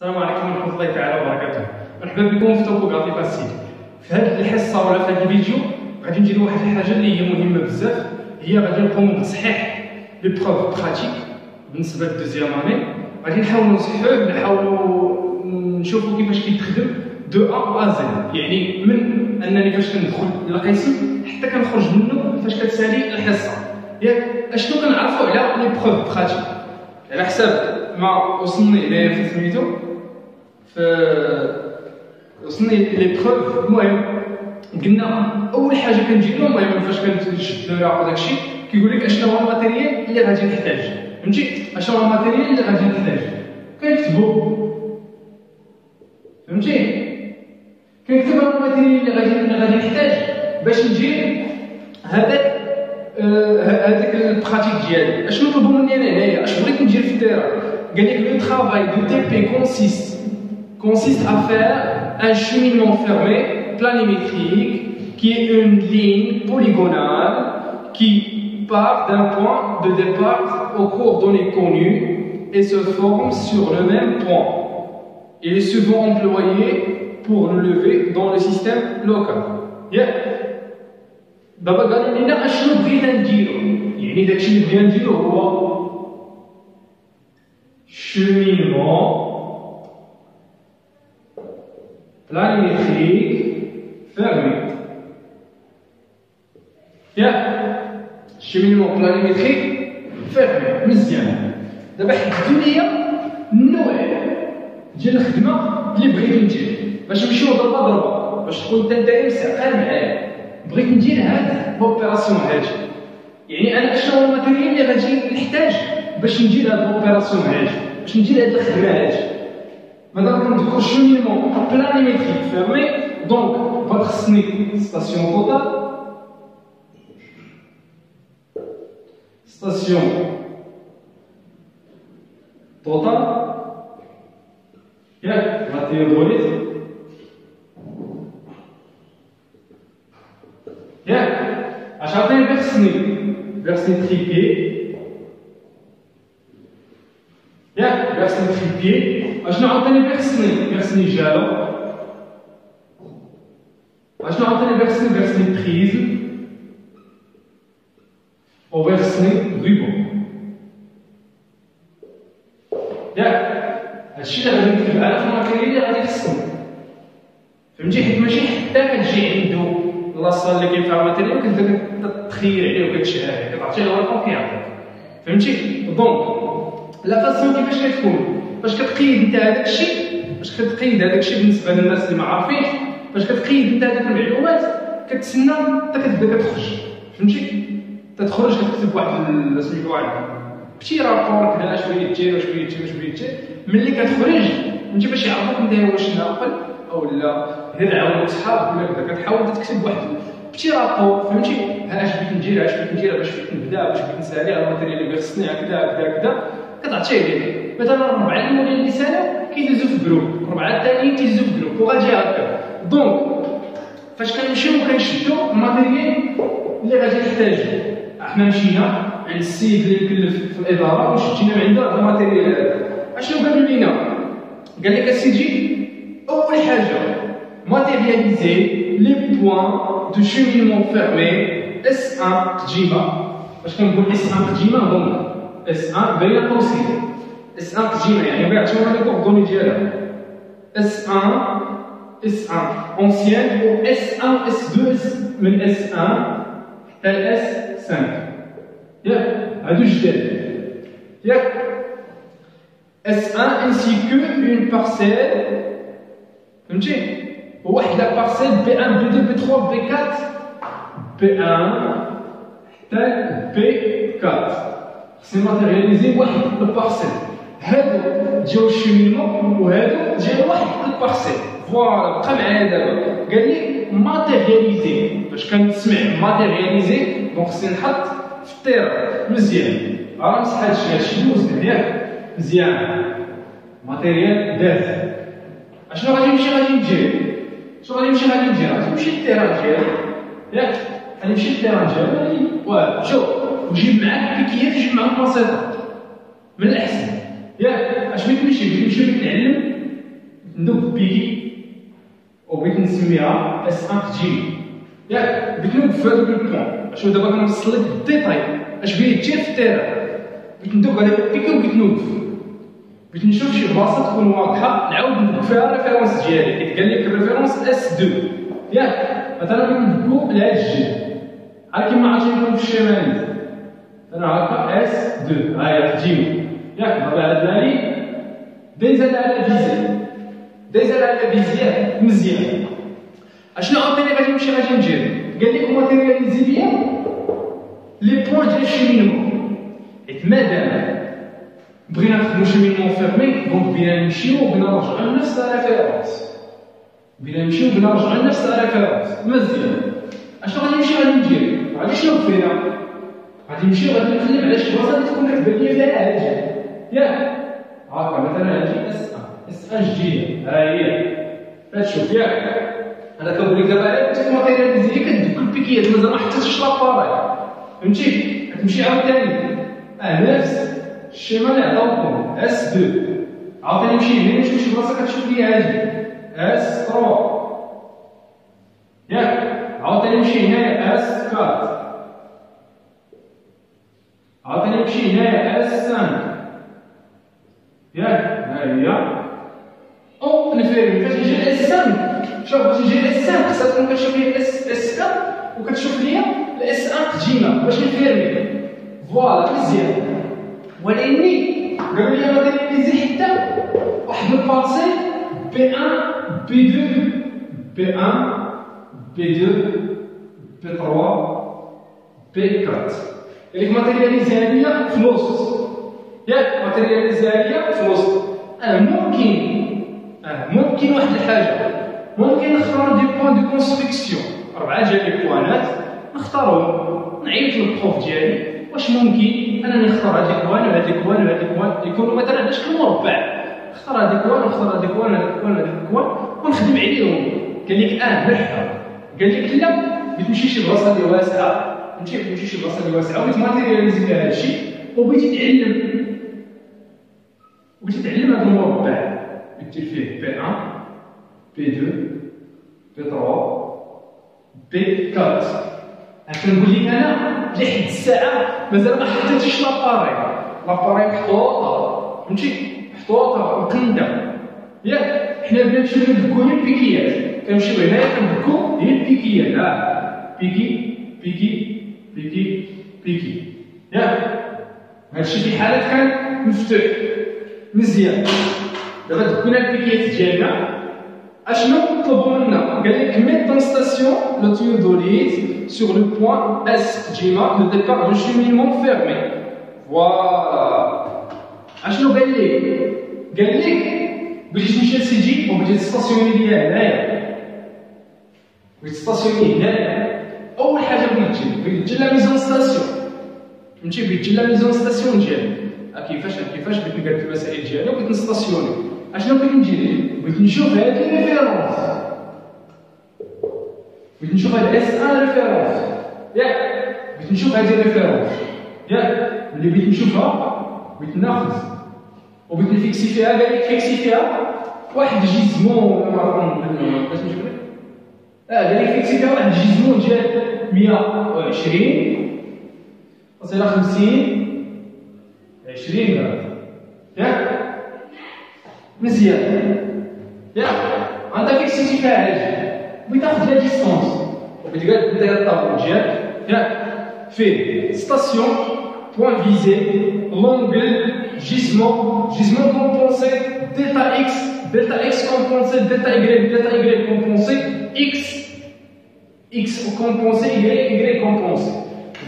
السلام عليكم ورحمة الله تعالى وبركاته. مرحبا بكم في توبوغرافي فاسيل. في هذه الحصة ولا في هذا الفيديو غادي نديرو واحد الحاجة اللي هي مهمة بزاف، هي غادي نقومو بتصحيح لي بروف براتيك بالنسبة للدوزيام اني. غادي نحاولو نصحوه، نحاولو نشوفو كيفاش كيتخدم دو أ أ زد، يعني من أنني فاش كندخل للقسم حتى كنخرج منه فاش كتسالي الحصة. ياك اشنو كنعرفو على لي بروف براتيك على حساب ما وصلني إليه في سميتو وصلني لي بروف. المهم قلنا اول حاجه كنجيبو، المهم فاش كنشد الوراق وداكشي كيقول لك اشنو هو الماتيريال اللي غادي نحتاج، فهمتي؟ اشنو هو الماتيريال اللي غادي نحتاج كنكتبو، فهمتي؟ كنكتب الماتيريال اللي غادي نحتاج باش نجيب هذاك البراتيك ديالي. اشنو طلبوا مني انا هنايا؟ اش بغيت ندير في الديره؟ قال لك لو travail de TP consiste à faire un cheminement fermé planimétrique qui est une ligne polygonale qui part d'un point de départ aux coordonnées connues et se forme sur le même point. Il est souvent employé pour le lever dans le système local. دابا قالوا لنا اشنو بغينا نديرو، يعني داكشي اللي بغينا نديرو هو cheminement planimétrique fermé. cheminement planimétrique fermé مزيان. دابا حددوا لي النوع ديال الخدمه اللي بغيت ندير باش نمشيو ضربه ضربه، باش تكون انت داير مستقل معايا. بغيت ندير هاد لوبيراسيون هادي، يعني انا اشنو هو الماتيريال اللي غادي نحتاج باش ندير هاد لوبيراسيون هادي، باش ندير هاد الخدمه هادي. مادام كنديرو شومينمون بلانيميتريك فيرمي، دونك غادي خصني ستاسيون توتال، ستاسيون توتال ياك ماتيرياليت ياك اش عطيني فيرسني تريبي ياك فيرسني تريبي. اشنو عطيني فيرسني جالو، اشنو عطيني فيرسني بريزم او فيرسني ريبون. ياك هادشي اللي غادي نكتب انا في الماتيريال اللي غادي يخصني، فهمتي؟ حيت ماشي حتى كتجي عندو لاصال اللي كاين فيها الماتيريال كتبدا كتخير عليه وكتشهر كتعطيه الرقم كيعطيك، فهمتي؟ دونك لا فاسون كيفاش كتكون فاش كتقيد انت هذاك الشيء، فاش كتقيد هذاك الشيء بالنسبه للناس اللي ما عارفينش، فاش كتقيد انت هذوك المعلومات كتسنى حتى كتبدا كتخرج، فهمتي؟ تتخرج كتكتب واحد سميتو واحد بشي رابور كذا، شويه تجي وشويه تجي وشويه تجي، ملي كتخرج فهمتي باش يعرفوك انت واش ناقل او لا غير عاونك صحابك ولا كذا. كتحاول تكتب واحد بشي رابور، فهمتي؟ ها اش بغيت ندير، باش بغيت نبدا، باش بغيت نسالي على الماتيريال اللي خصني كذا كتعطيه ليه. مثلا 4 المولين اللي سالوا كيدوزو في جروب، 4 الثانيين كيدوزو في جروب وغادي هكا. دونك فاش كنمشيو كنشدو الماتيريال اللي غادي نحتاجو، احنا مشينا عند السيد اللي مكلف في الاداره وشدينا من عنده الماتيريال هذا. اشنو قالوا لينا؟ قال لك اسيدي اول حاجه ماتيرياليزي لي بوين دو شومينمون فيرمي اس 1 قديمه. باش كنقول اس 1 قديمه دونك اس 1 بين قوسين اس 1 قديمه، يعني بيعتبروا لي كوردوني ديالها اس 1 اونسيان و اس 1 اس 2 من اس 1 حتى اس 5 ياك هادو جداد ياك. اس 1 انسي كو اون بارسيل، فهمتي؟ وواحد لا بارسيل بي 1 بي 2 بي 3 بي 4 بي 1 حتى بي 4 خصني ماتيرياليزي واحد البارسيل. هادو ديال الشومينمون وهادو ديال واحد البارسيل. فوالا بقى معايا دابا، قال لي ماتيرياليزي. باش كنسمع ماتيرياليزي دونك خصني نحط في الطيره مزيان. راه نمسح هادشي دوز ياك مزيان. ماتيريال داز اشنو غادي نمشي ندير؟ غادي نمشي للطيران ديالي ياك، غادي نمشي للطيران ديالي. واه شوف وجيب معاك بيكيات، جيب معاك بسيطه من الاحسن ياك. اش بغيت نمشي نتعلم ندوب بيكي وبغيت نسميها اس 1 جي ياك بغيت ندوب في هذوك البوان شوف دابا كنوصل لك بالديتاي اش بغيت دير في التيران بغيت ندوب على بيكي وبغيت نوقف بغيت نشوف شي بلاصه تكون واضحه نعاود ندوب فيها الريفيرونس ديالي حيت قال لك الريفيرونس اس 2 ياك مثلا بغيت ندوب لهاد الجهه ها كيما عرفتي نكون في الشمالي انا هكا اس 2 ها هي تجيني ياك دابا على بالي ديزل على فيزيال ديزل على فيزيال مزيان اشنو عاوتاني غادي نمشي غادي ندير قال لك ماتيرياليزي بيان لي بوين ديال الشيمينمون حيت مادام بغينا نخدمو شيمينمون فيرمي دونك بغينا نمشيو وبغينا نرجعو لنفس لا ريفيرونس بغينا نمشيو وبغينا نرجعو لنفس لا ريفيرونس مزيان اشنو غادي نمشي غادي ندير غادي شنو فينا غادي نمشيو غادي نقلب على شي بلاصه اللي تكون كتبان ليا فيها حاجه ياك هاكا مثلا هادي اس 1 جي ها هي كتشوف ياك انا كنقول لك دابا انت الماتيرياليزي كدوك البيكيات مازال ما حطيتش لاباراي فهمتي كتمشي عاوتاني نفس الشيما اللي عطاوكم اس 2 عاوتاني نمشي هنا نشوف شي بلاصه كتشوف ليا هادي اس 3 ياك عاوتاني نمشي هنايا اس 4 عاوتاني نمشي هنايا اس 5 ياك ها هي او نفيرمي فاش نجي اس 5 شوف باش نجي اس 5 خصها تكون كتشوف ليا اس 4 وكتشوف ليا الاس 1 تجينا باش نفيرمي فوالا مزيان ولكني قالوا لي ماتيرياليزي حتى واحد البارسيل بي 1 بي 2 بي 1 بي 2 بي 3 بي 4 اللي ماتيرياليزي هادية في الوسط ياك ماتيرياليزي هادية في الوسط ممكن واحد الحاجة ممكن نختار دي بوان دو كونستركسيون 4 ديال لي بوانات نختارهم نعيط للبروف ديالي واش ممكن انني نختار هاد الكوان وهاد الكوان وهاد الكوان يكونوا مثلا على شكل مربع نختار هاد الكوان ونختار هاد الكوان وهاد الكوان وهاد الكوان ونخدم عليهم قال لك مرحبا قال لك لا بغيت نمشي شي بلاصه اللي واسعه بغيت نمشي شي بلاصه اللي واسعه وبغيت ماتيرياليزي فيها هادشي وبغيت نتعلم هاد المربع بغيت دير فيه بي 1 بي 2 بي 3 بي 4 كنقول لك انا لحد الساعه مازال ما حطيتش لاباري محطوطه فهمتي محطوطه مقنده ياك حنا بنا نمشيو ندكو هي البيكيات كنمشيو هنايا كندكو هي البيكيات بيكي بيكي بيكي بيكي ياك هادشي في حالة كان مفتوح مزيان دابا دكونا البيكيات ديالنا اشنو طلبوا منا قال لك ميت دون ستاسيون لو تيودوليت sur le point S جيما de départ d'un cheminement fermé. Voilà. اشنو قال لك بغيتي تمشي لسيدي وبغيتي تستاسيوني ليا هنايا بغيتي تستاسيوني هنايا اول حاجه بغيت دير لا ميزون ستاسيون فهمتي بغيت دير لا ميزون ستاسيون ديالي كيفاش بغيت نقاد المسائل ديالي وبغيت نستاسيوني اشنو بغيت ندير بغيت نشوف هاد ريفيرونس بغيت نشوف هاد اس 1 ريفيرونس ياك بغيت نشوف هاد ريفيرونس ياك ملي بغيت نشوفها بغيت ناخذ وبغيت نفيكسي فيها قال لك فيكسي فيها واحد جيزمون باش نجيب لك قال لك فيكسي فيها واحد جيزمون ديال 120 فاصلة 50 20 ياك مزيان ياك عندها فيكسيتي فيها هادي بغيت ناخذ لا ديستونس وبغيت دير الطابلو ديالك ياك فيه ستاسيون بوان فيزي لونغل gisement compensé delta x compensé delta y compensé x compensé y compensé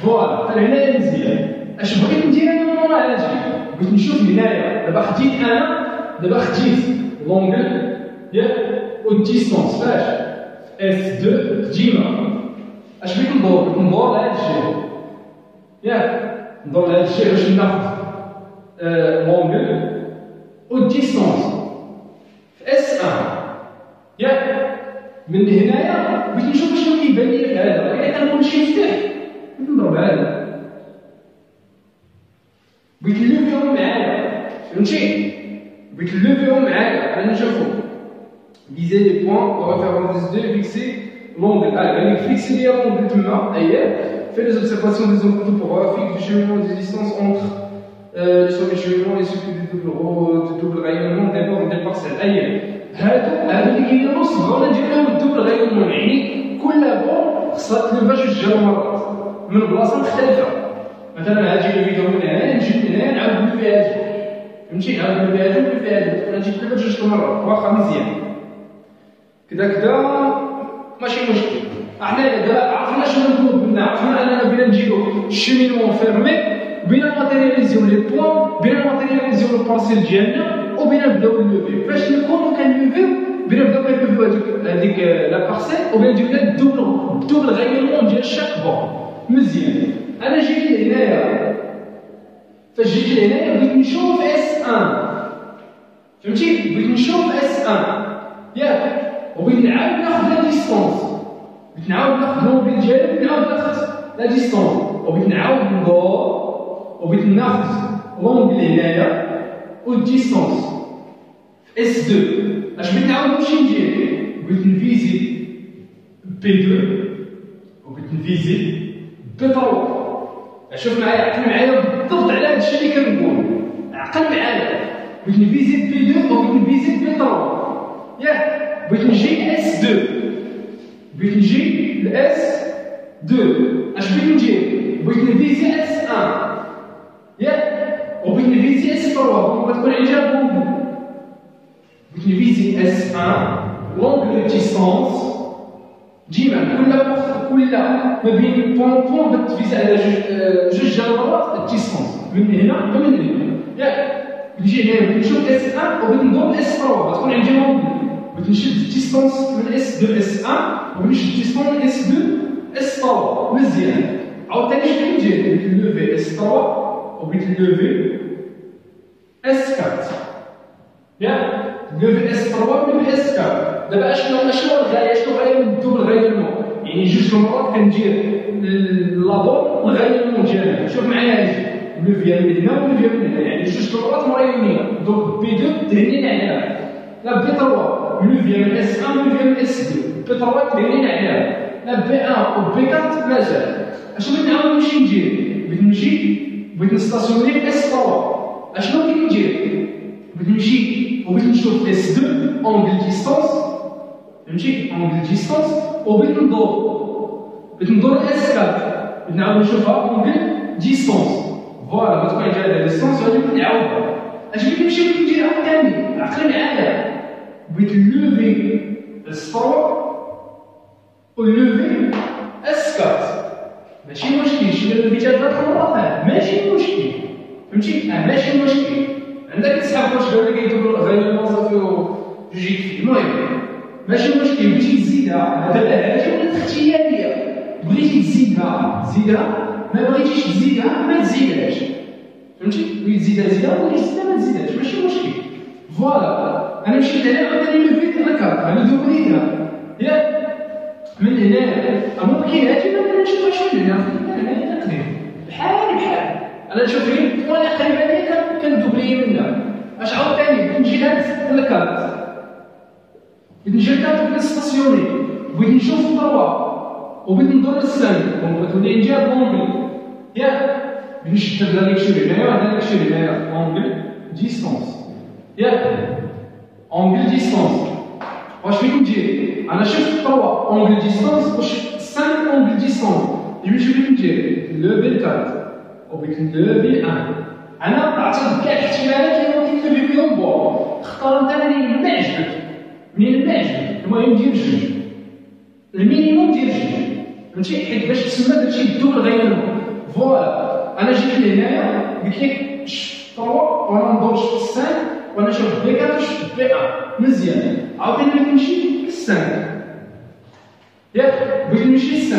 فوالا هنا مزيان اش بغيت ندير انا من ورا هادي بغيت نشوف هنايا دابا خديت لونغل ياك والديستونس فاش اس 2 ديما اش بغيت ندور لهاد الجهه ياك ندور لهاد الجهه باش ناخذ لونغل والديستونس في اس 1 ياك من هنايا بغيت نشوف شنو كيبان لي في هذا ولكن كنقول شي مفتاح بغيت نضرب هذا بغيت نلوفيهم معايا فهمتي بغيت نلوفيهم معايا باش نشوفو viser les points de référence des deux, fixer l'angle. Allez, fixer l'angle de main, ailleurs, faire les observations des angles topographiques, du cheminement des distances entre les cheminements et ceux du double rayonnement des bords des parcelles. Ailleurs, هادو اللي كاينين نص بغا نديرو الدوبل رayonnement، يعني كل بون خصها تلفها جوج مرات من بلاصه مختلفه. مثلا هاجي الفيديو من هنا، نجي من هنا نعاود نلفها هادي، فهمتي؟ نعاود نلفها هادي ونلفها هادي، تكون هادي تلفها جوج مرات واخا مزيان. كذا ماشي مشكل. حنايا دابا عرفنا شنو نطلب منا، عرفنا اننا بغينا نديرو الشيمينمون فيرمي، بغينا ماتيرياليزيو لي بوان، بغينا ماتيرياليزيو البارسيل ديالنا، وبغينا نبداو نلوفيو. فاش نكونو كنلوفيو بغينا نبداو كنلوفيو هذيك لا بارسيل، وبغينا نديرو لها الدوبل غايونمون ديال شاك بون. مزيان. انا جيت لهنايا، فاش جيت لهنايا بغيت نشوف اس 1، فهمتي؟ بغيت نشوف اس 1 ياك، وبغيت نعاود ناخذ لا ديستونس، بغيت نعاود ناخذ لونغل ديالي، بغيت نعاود ناخذ لا ديستونس، وبغيت نعاود ندور، وبغيت ناخذ لونغل هنايا والديستونس اس 2. اش بغيت نعاود نمشي ندير؟ بغيت نفيزي بي 2 وبغيت نفيزي بي 3. شوف معايا، عقل معايا بالضبط على هذا الشيء اللي كنقول، عقل معايا. بغيت نفيزي بي 2 وبغيت نفيزي بي 3 ياك، بغيت نجي اس 2، بغيت نجي لاس 2. اش بغيت ندير؟ بغيت نفيزي اس 1 ياك، وبغيت نفيزي اس 3. غتكون عجاب لونغل، بغيت نفيزي اس 1 لونغل دو ديستونس ديما كل ما بين بون بتفيزي على جوج جرارات الديستونس من هنا ومن هنا ياك. نجي هنا بغيت نشوف اس 1 وبغيت نضرب اس 3، غتكون عندي لونغل. بغيت نشد الديستونس من اس 2 اس 1 وبغيت نشد الديستونس من اس 2 اس 3. مزيان. عاوتاني اش بغيت ندير؟ بغيت نلوفي اس 3 وبغيت نلوفي اس 4 ياك، نلوفي اس 3 ونلوفي اس 4. دابا اشنو الغايه؟ شنو الغايه من الدوبل غايونمون؟ يعني جوج مرات كندير لابور الغايونمون ديالها. شوف معايا هادي، نلوفيها من هنا ونلوفيها من هنا، يعني جوج مرات مريونين. دونك بي 2 تهنينا عليها، لا بي 3 نلوفيها من اس 1 ونلوفيها من اس 2، بي 3 تهنينا عليها، لا بي 1 و بي 4 مازال. اش بغيت نعاود نمشي ندير؟ بغيت نستاسيوني في اس 3. اشنو بغيت ندير؟ بغيت نمشي وبغيت نشوف اس 2 اونغل ديستونس، فهمتي؟ اونغل ديستونس، وبغيت ندور اس 4، بغيت نعاود نشوفها اونغل ديستونس. فوالا غتكون عندي هاد ديستونس غادي نعاودها. اش بغيت نمشي بغيت ندير عاوتاني؟ عقل معايا، بغيت نلوفي اس 3 ونلوفي اس 4. ماشي مشكل، شي لوفيتها 3 مرات ماشي مشكل، فهمتي؟ ماشي مشكل. عندك تسحب واش قال لك يدور غايونمون صافي وجيت فيه. المهم ماشي مشكل، بغيتي تزيدها دابا هادي ولات اختياريه، بغيتي تزيدها، ما بغيتيش تزيدها ما تزيدهاش، فهمتي؟ بغيتي تزيدها بغيتي تزيدها ما تزيدهاش، ماشي مشكل. فوالا انا مشيت هنا عاوتاني لوفيت الكارت، انا دوبليتها ياك من هنا. ممكن هادي ما نشوفها شويه هنا نقدر بحال انا نشوف غير البوان قريبه ليا كندوبلي منها. اش عاوتاني بغيت نجي لهاد الكارت، بغيت نجي للكارت وبغيت نستاسيوني، بغيت نشوف 3 وبغيت ندور للسان، دونك غتولي عندي هاد لونغل ياك. بغيت نشد هاد ليكشوري هنايا وهاد ليكشوري هنايا، اونغل ديستونس ياك، اونغل ديستونس. واش بغيت ندير؟ انا شفت 3 اونغل ديستونس وشفت 5 اونغل ديستونس. اش بغيت ندير؟ نلوفي الكارت وبغيت نلوفي 1. انا عطيت كاع الاحتمالات اللي ممكن تلوفي بهم بون، اختار انت منين ما عجبك، المهم دير جوج، المينيموم دير جوج، فهمتي؟ حيت باش تسمى درتي الدوبل غايونمون. فوالا انا جيت لهنايا قلت لك شفت 3 وانا ندور شفت 5 وانا شفت بي 4 وشفت بي 1. مزيان. عاوتاني بغيت نمشي ل5 ياك، بغيت نمشي ل5،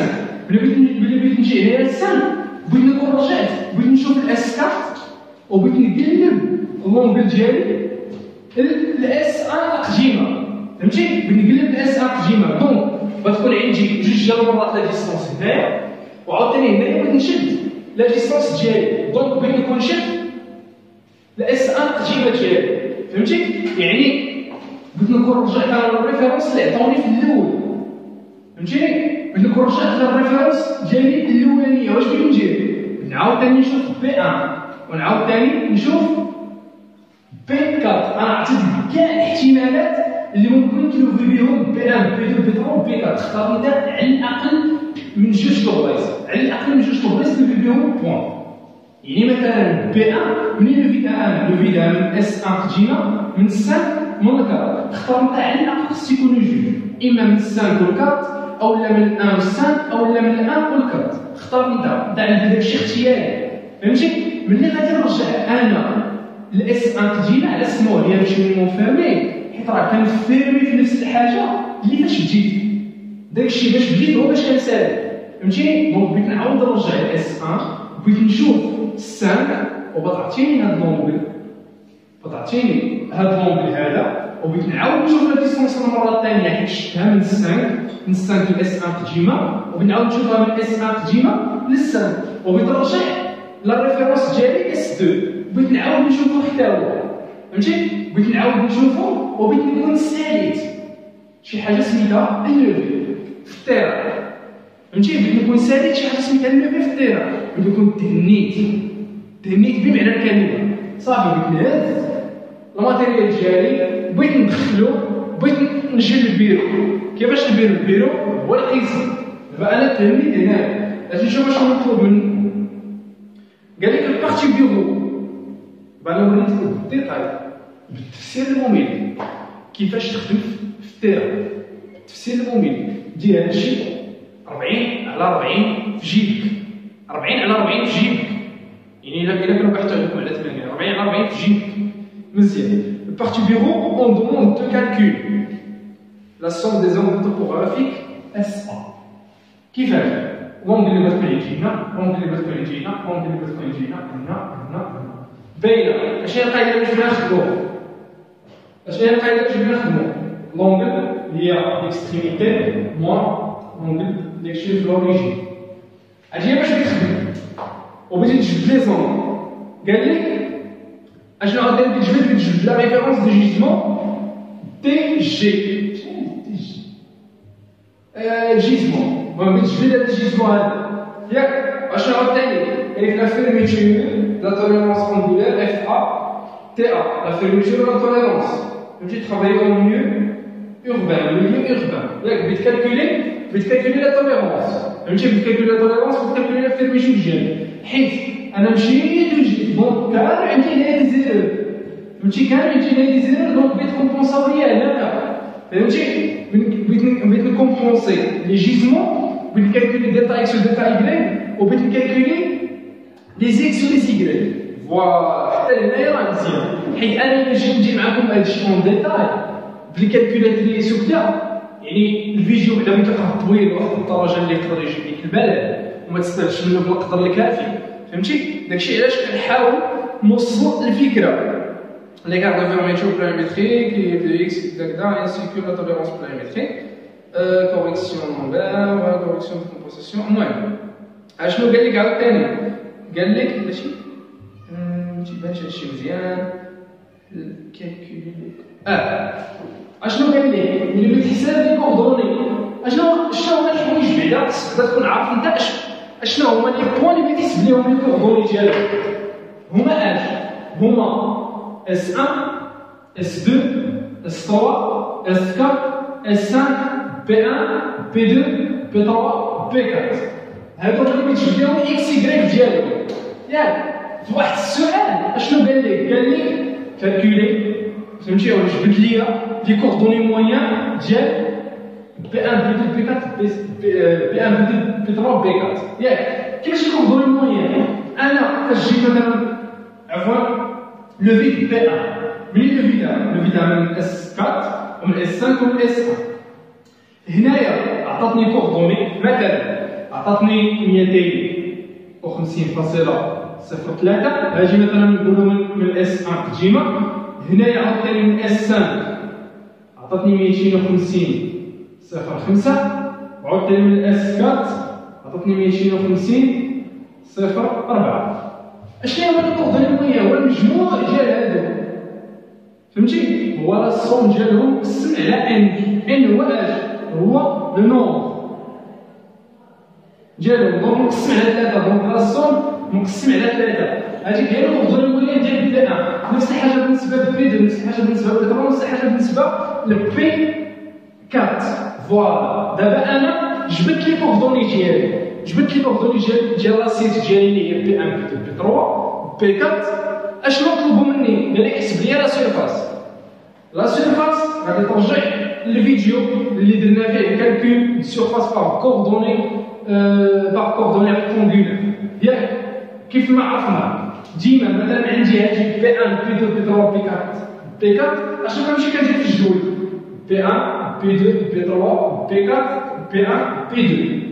ملي بغيت نجي هنايا ل5 بغيت نكون رجعت، بغيت نشوف الاس 4 وبغيت نقلب اللونغل ديالي الاس 1 قديمه، فهمتي؟ بغيت نقلب الاس 1 قديمه. دونك غتكون عندي جوج مرات لا ديستونس هنايا، وعاوتاني هنايا بغيت نشد لا ديستونس ديالي، دونك بغيت نكون نشد الاس 1 قديمه ديالي، فهمتي؟ يعني بغيت نكون رجعت على الريفيرونس اللي عطاوني في الاول، فهمتيني؟ بغيت نكون رجعت على الريفيرونس ديالي الاولانيه. واش بغيت ندير؟ نعاود ثاني نشوف بي 1 ونعاود ثاني نشوف بي 4. انا عطيت كاع الاحتمالات اللي ممكن نكتبوا بهم بي 1 بي 2 بي 3 بي 4. اختار مثال على الاقل من جوج لبلايص، على الاقل من جوج لبلايص نكتب بهم بوان. يعني مثلا بي 1 منين لو فيدا من اس 1 تجينا من 5 من 4. اختار مثال على الاقل خص يكونوا جوج، اما من 5 و 4 او لا من 1 و 5 او لا من 1 و 4. اختار انت عندك شي اختياري، فهمتي؟ ملي غادي نرجع انا الاس 1 تجينا على سمو هي ماشي مونفيرمي، حيت راه كنفيرمي في نفس الحاجه اللي فاش بديت. داكشي باش بديت هو باش كنسالي، فهمتي؟ دونك بغيت نعاود نرجع الاس 1، بغيت نشوف 5 وبطعتيني هاد لونغل، بطعتيني هاد لونغل هذا، وبغيت نعاود نشوف لا ديستونس المره الثانيه حيت شفتها من 5 الاس 1 تجيما، وبغيت نعاود نشوفها من اس 1 تجيما ل5، وبغيت نرجع للريفيرونس ديالي اس 2، بغيت نعاود نشوفو حتى هو، فهمتي؟ بغيت نعاود نشوفو وبغيت نكون ساليت شي حاجه سميتها اللوفي في التيران، فهمتي؟ بغيت نكون ساليت شي حاجه سميتها اللوفي في التيران، بغيت نكون تهنيت بمعنى الكلمه. صافي بغيت نهز الماتيريال ديالي، بغيت ندخلو، بغيت نجي للبيرو. كيفاش البيرو هو القسم. دابا انا تهنيت هنايا، اجي نشوف شنو مطلوب مني. قال لك البارتي بيرو، انا وريتك بالديتاي بالتفسير الممل كيفاش تخدم في التيران. التفسير الممل دير هادشي 40 على 40 في جيبك، 40 على 40 في جيبك، يعني الا كانوا بحثوا عليكم على 8 40 على 40 في جيبك. مزيان. البارتي بيرو اون دوموند دو كالكول لا سوم دي زونغل توبوغرافيك اس 1. كيفاش؟ لونغل اللي بغات يجينا، لونغل اللي بغات يجينا، لونغل اللي بغات يجينا هنا باينه. اش هي القاعده اللي باش نخدمو؟ اش هي القاعده باش نخدمو؟ لونغل هي ليكستريميتي موان لونغل ليكشي في لوريجين. هادي هي باش كتخدم. وبغيتي تجبد لي زونغل، قال لك اشنو غادي تجبد لا ريفيرونس دو جيزمون تي جي. جيزمون، المهم تجبد هذا الجيزمون هذا، ياك؟ اشنو عاوتاني؟ قال لك لا فيرميتور لا توليرونس اندولار اف ا تي ا، لا فيرميتور لا توليرونس. فهمتي؟ ترافاي اون ميو urbain, le milieu urbain. Là, vous calculer la tolérance. Vous calculer la tolérance, vous calculer la fermeture du gène. أنا مشيت وجيت، دونك كان عندي هنا دي زيرور. فهمتي؟ كان عندي هنا دي زيرور، دونك بغيت كومبونساو ليا هنا. فهمتي؟ بغيت نكومبونسي لي جيزمون، بغيت نكالكولي ديتا اكس و ديتا ايكغيك، وبغيت نكالكولي لي زيكس و لي زيكغيك. فوالا، حتى هنايا راه مزيان، حيت أنا إلا جيت ندير معاكم هادشي اون ديتاي بلي كالكولات اللي سكتا، يعني الفيديو بعدا بغيت واحد طويل واحد الدرجه اللي يقدر يجيب لك الملل وما تستافدش منه بالقدر الكافي، فهمتي؟ داكشي علاش كنحاول نوصل الفكره. لي كارت دو فيرميتور بلانيميتريك دو اكس هكذا انسي كو لا توليرونس بلانيميتريك كوريكسيون نومبر كوريكسيون دو كومبونساسيون. المهم اشنو قال لك عاوتاني؟ قال لك ماشي متيبانش هادشي مزيان كالكولي اشنو قال لك؟ ملي بغيت تحسب لي كوردوني شنو هما الحوايج بعدا خصك تكون عارف انت اشنو هما لي بوان اللي تحسب ليهم لي كوردوني ديالك. هما هما اس 1 اس 2 اس 3 اس 4 اس 5 بي 1 بي 2 بي 3 بي 4. هادو اللي كتجبد لهم اكس يكريك ديالك، ياك؟ في واحد السؤال اشنو قال لك؟ قال لك كالكولي، فهمتي؟ ولا جبد ليا لي كوردوني مويان ديال بي 1 بي 2 بي 4 بي 1 بي 2 بي 3 بي 4، ياك؟ كيفاش لي كوردوني مويان؟ انا فاش جيت مثلا عفوا لو فيد بي 1، منين لو فيدا من اس 4 ومن اس 5 ومن اس 1. هنايا عطاتني كوردوني، مثلا عطاتني 250.03، هاجي مثلا نقولو من اس 1 تجيما. هنايا عطاتني من اس 5 عطاتني 250.05، وعطاتني من اس 4 عطاتني 250.04. اشنو هو الكوردوني المويان؟ هو المجموع ديال هادو، فهمتي؟ هو لا الصوم ديالهم مقسم على ان هو اش هو لو نومبر ديالهم، دونك مقسم على 3. دونك لا الصوم مقسم على 3. هادي ديالو الغدوه الاوليه ديال بي 1. نفس الحاجه بالنسبه لبي 2، نفس الحاجه بالنسبه لبي 3، نفس الحاجه بالنسبه لبي 4. فوالا دابا انا جبت لي كوردوني ديالي، جبت لي كوردوني ديال لاسيت ديالي اللي هي بي 1 بي 2 بي 3 بي 4. اشنو طلبوا مني؟ قال لي حسب لي لا سيرفاس. لا سيرفاس غادي ترجع للفيديو اللي درنا فيه كالكول سيرفاس بار كوردوني ريكتونغولار ياك. كيف ما عرفنا ديما مثلا عندي هادي بي 1 بي 2 بي 3 بي 4 بي 4 اشنو كنمشي كندير في الجدول؟ بي 1 بي 2 بي 3 بي 4 بي 1 بي 2.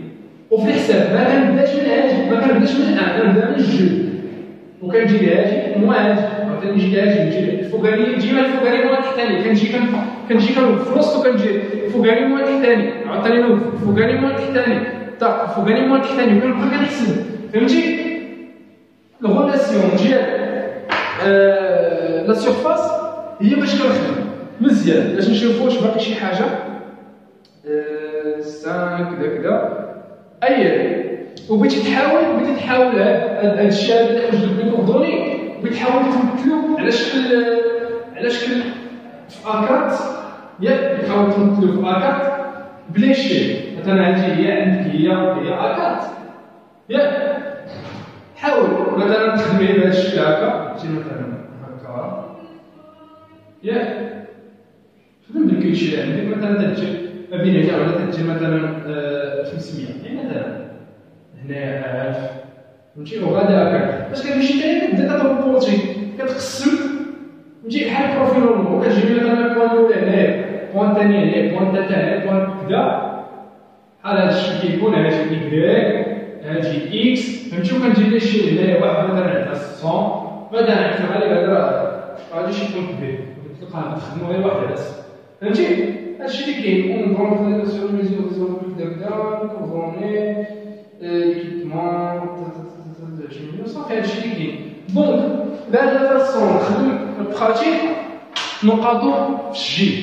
وفي الحساب ما كنبداش من هادي، ما كنبداش من 1، كنبدا من الجوج وكنجي لهادي مع هادي، عاوتاني نجي لهادي نجي الفوقاني، ديما الفوقاني مع التحتاني. كنجي كنوقف في الوسط وكنجي الفوقاني مع التحتاني، عاوتاني نوقف الفوقاني مع التحتاني، طاق الفوقاني مع التحتاني، وكنبقى كنحسب. فهمتي؟ الغولاسيون ديال لا سيرفاس هي باش كنخدم مزيان. باش نشوفوا واش باقي شي حاجه 5 كذا كذا اي. وبغيتي تحاول هاد الشيء اللي خرج لك بالكوردوني، بغيتي تحاول تمثلو على شكل في اكات ياك. تحاول تمثلو في اكات بلا شيء. مثلا عندي عندك هي اكات ياك. حاول مثلا تخدمي بهذا الشكل هكا، تجي مثلا هكا ياك. خدم بالكيتشي اللي عندك، مثلا تجي ما بين هذه ولا تجي مثلا 500 يعني مثلا هنا 1000. فهمتي؟ وغادا هكا باش كتمشي حتى كتبدا كتروبورتي كتقسم. فهمتي؟ بحال البروفيل وكتجيب مثلا بوان الاولى هنايا، بوان الثانيه هنايا، بوان الثالثه هنايا، بوان كذا. بحال هذا الشكل كيكون هادي إكغيك هادي إكس. فهمتي؟ وكنجيب لي شي هنايا واحد مثلا عندها 600 مثلا عرفتي غالي هذا غادي شي يكون كبير تلقاه تخدمو غير واحد بس. فهمتي؟ هادشي اللي كاين. اون برون سور ميزور كذا كذا كوردوني équipement صافي هادشي اللي كاين. دونك بهاد فاسون نخدم البراتيك نقاطو في الجيب،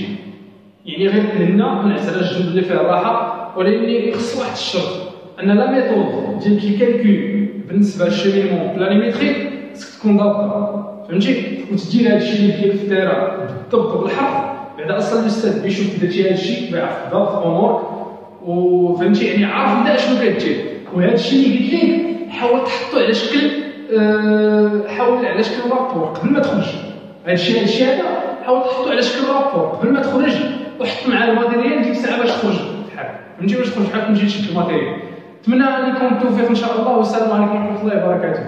يعني غير هنا نعس على الجنب اللي فيه الراحه. ولكن خص واحد الشرط ان لا ميثود ديال الكالكول بالنسبه للشيميمون بلانيميتريك خصك تكون ضابطه. فهمتي؟ وتدير هادشي اللي كاين في التيرا بالضبط بالحرف. بعدا اصلا الاستاذ بيشوف درتي هادشي بيعرف ضابط امورك، وفهمتي يعني عارف انت اشنو كدير. وهذا الشيء اللي قلت لك حاول تحطو على شكل حاول على شكل رابور قبل ما تخرج. هذا الشيء هذا حاول تحطو على شكل رابور قبل ما تخرج، وحط مع الماتيريال ديك الساعه باش تخرج بحال. فهمتي؟ باش تخرج بحال تمشي تشد الماتيريال. نتمنى لكم التوفيق ان شاء الله، والسلام عليكم ورحمه الله وبركاته.